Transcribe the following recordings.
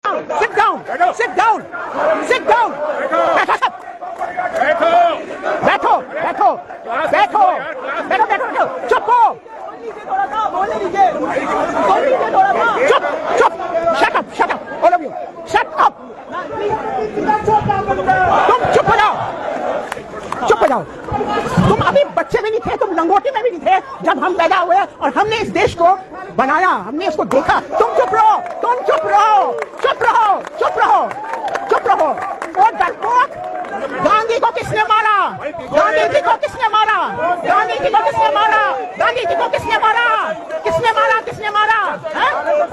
Sit down. Sit down. Sit down. बैठो बैठो बैठो बैठो बैठो बैठो चुप हो चुप चुप shut up all of you shut up तुम चुप हो जाओ तुम अभी बच्चे में नहीं थे तुम लंगोटी में भी नहीं थे जब हम पैदा हुए और हमने इस देश को बनाया हमने इसको देखा तुम चुप रहो और डरपोक गांधी को किसने मारा गांधी जी को किसने मारा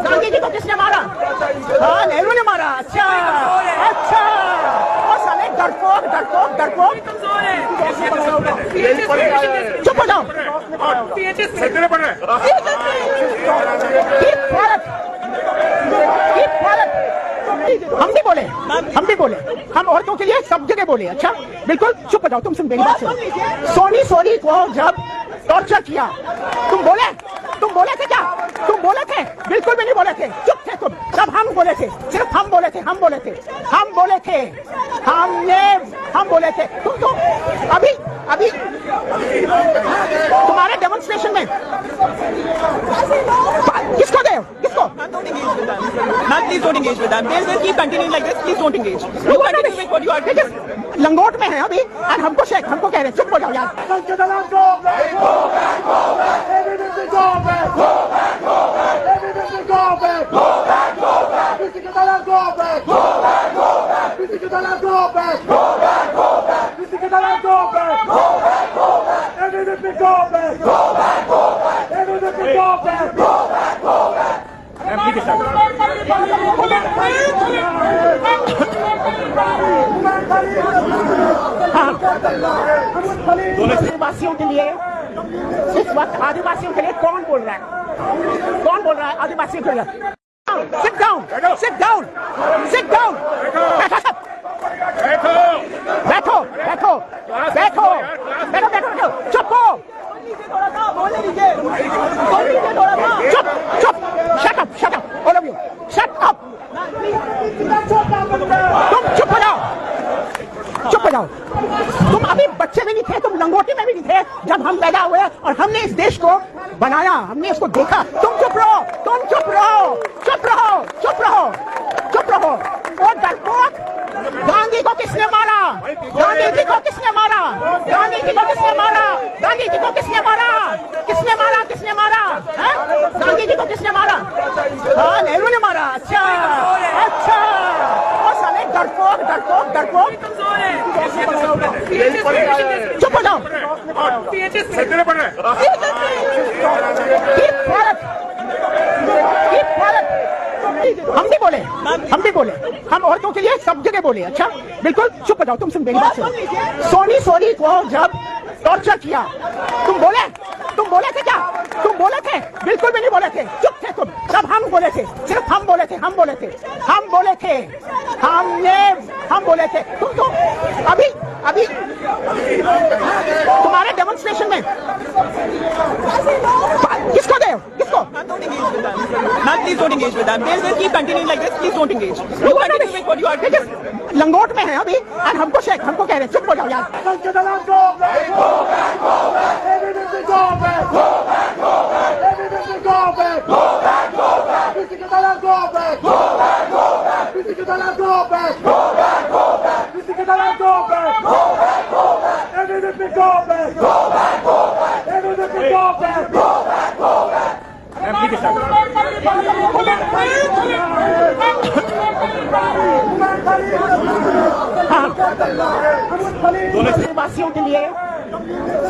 गांधी जी को किसने मारा हाँ नेहरू ने मारा अच्छा वो साले डरपोक चुप हो जाओ हम भी बोले हम औरतों के लिए सब जगह बोले अच्छा बिल्कुल चुप हो जाओ तुम मेरी बात सुनो सोनी को जब टॉर्चर किया तुम बोले थे क्या तुम बोले थे बिल्कुल भी नहीं बोले थे चुप थे तुम जब हम बोले थे सिर्फ हम बोले थे तुम तो अभी तुम्हारे डेमोन्स्ट्रेशन में किसको दे किसको Please don't engage with them. They'll keep continuing like this. Please don't engage. You continue with what you are doing. लंगोट में है अभी और हमको कह रहे हैं चुप हो जाओ यार आदिवासियों के लिए इस वक्त आदिवासियों के लिए कौन बोल रहा है आदिवासियों के लिए Sit down. बैठो चुप हो चुप shut up all of you shut up तुम चुप हो जाओ तुम अभी बच्चे में नहीं थे तुम लंगोटी में भी नहीं थे जब हम पैदा हुए और हमने इस देश को बनाया हमने इसको देखा तुम चुप रहो और डरपोक गांधी को किसने मारा गांधी जी को किसने मारा हाँ नेहरू ने मारा अच्छा वो साले डरपोक चुप हो जाओ हम भी बोले हम औरतों के लिए सब जगह बोले अच्छा बिल्कुल चुप हो जाओ तुम मेरी बात सुनो सोनी को जब टॉर्चर किया तुम बोले थे क्या तुम बोले थे बिल्कुल भी नहीं बोले थे चुप थे तुम जब हम बोले थे सिर्फ हम बोले थे तुम तो अभी तुम्हारे डेमोन्स्ट्रेशन में किसको Please don't engage with them. They'll keep continuing like this. Please don't engage. You continue with what you are doing. लंगोट में है अभी और हमको कह रहे हैं चुप हो जाओ यार आदिवासियों के लिए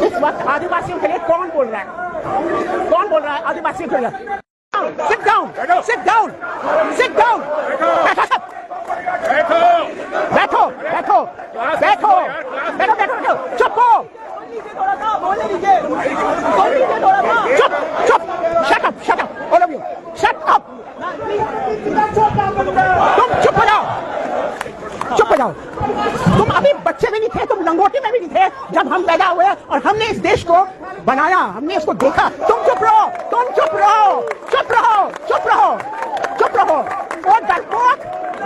इस वक्त आदिवासियों के लिए कौन बोल रहा है आदिवासियों के लिए Sit down. बैठो चुप हो चुप shut up all of you shut up तुम चुप हो जाओ तुम अभी बच्चे में नहीं थे तुम लंगोटी में भी नहीं थे जब हम पैदा हुए और हमने इस देश को बनाया हमने इसको देखा तुम चुप रहो और डरपोक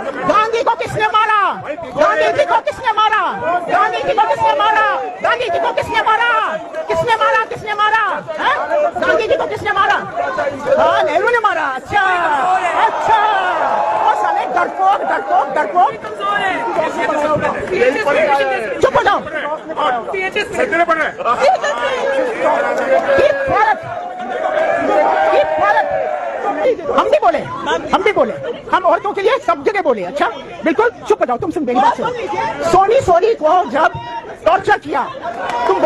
डरपोक डरपोक चुप हो जाओ हम भी बोले हम औरतों के लिए सब जगह बोले अच्छा बिल्कुल चुप हो जाओ तुम सुन मेरी बात सुनो सोनी को जब टॉर्चर किया तुम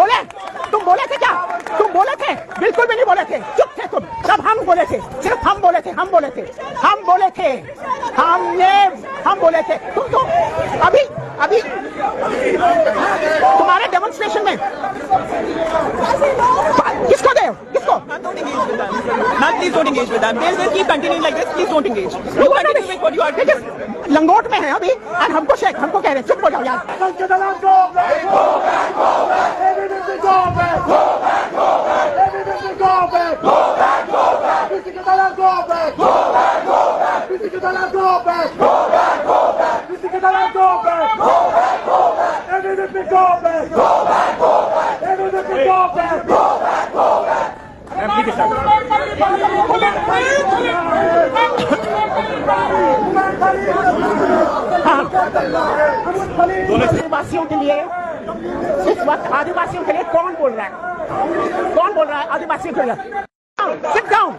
बोले थे क्या तुम बोले थे बिल्कुल भी नहीं बोले थे चुप थे तुम सब हम बोले थे सिर्फ हम बोले थे हम बोले थे तुम तो अभी तुम्हारे डेमोन्स्ट्रेशन में किसको गए हो किसको Ma'am, please don't engage with them. They'll keep continuing like this. Please don't engage. You continue with what you are doing. लंगोट में है अभी और हमको कह रहे हैं चुप हो जाओ यार आदिवासियों के लिए इस वक्त आदिवासियों के लिए कौन बोल रहा है आदिवासियों के लिए Sit down.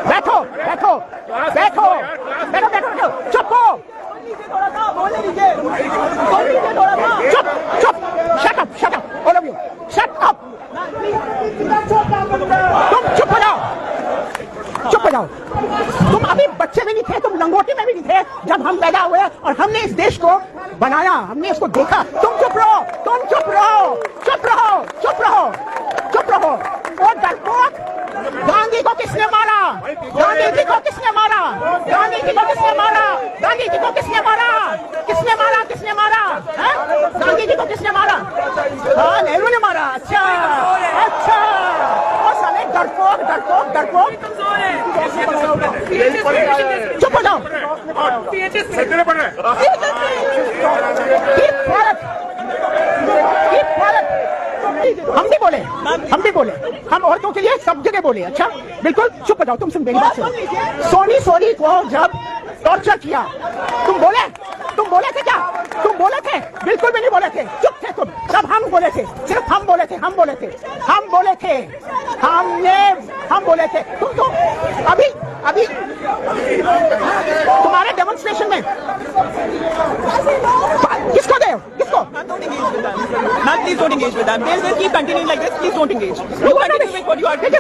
बैठो चुप हो चुप shut up all of you shut up तुम चुप हो जाओ तुम अभी बच्चे में नहीं थे तुम लंगोटी में भी नहीं थे जब हम पैदा हुए और हमने इस देश को बनाया हमने इसको देखा तुम चुप रहो और डरपोक गांधी को किसने मारा गांधी जी को किसने मारा गांधी जी को किसने मारा हाँ नेहरू ने मारा अच्छा और साले डरपोक चुप हो जाओ हम भी बोले हम औरतों के लिए सब जगह बोले अच्छा बिल्कुल चुप हो जाओ तुम सुन मेरी बात सुनो सोनी को जब टॉर्चर किया तुम बोले थे क्या तुम बोले थे बिल्कुल भी नहीं बोले थे चुप थे तुम सब हम बोले थे सिर्फ हम बोले थे तुम तो अभी तुम्हारे डेमोन्स्ट्रेशन में किसको गए हो किसको Ma'am, please don't engage with them. They'll keep continuing like this. Please don't engage. You continue with what you are doing.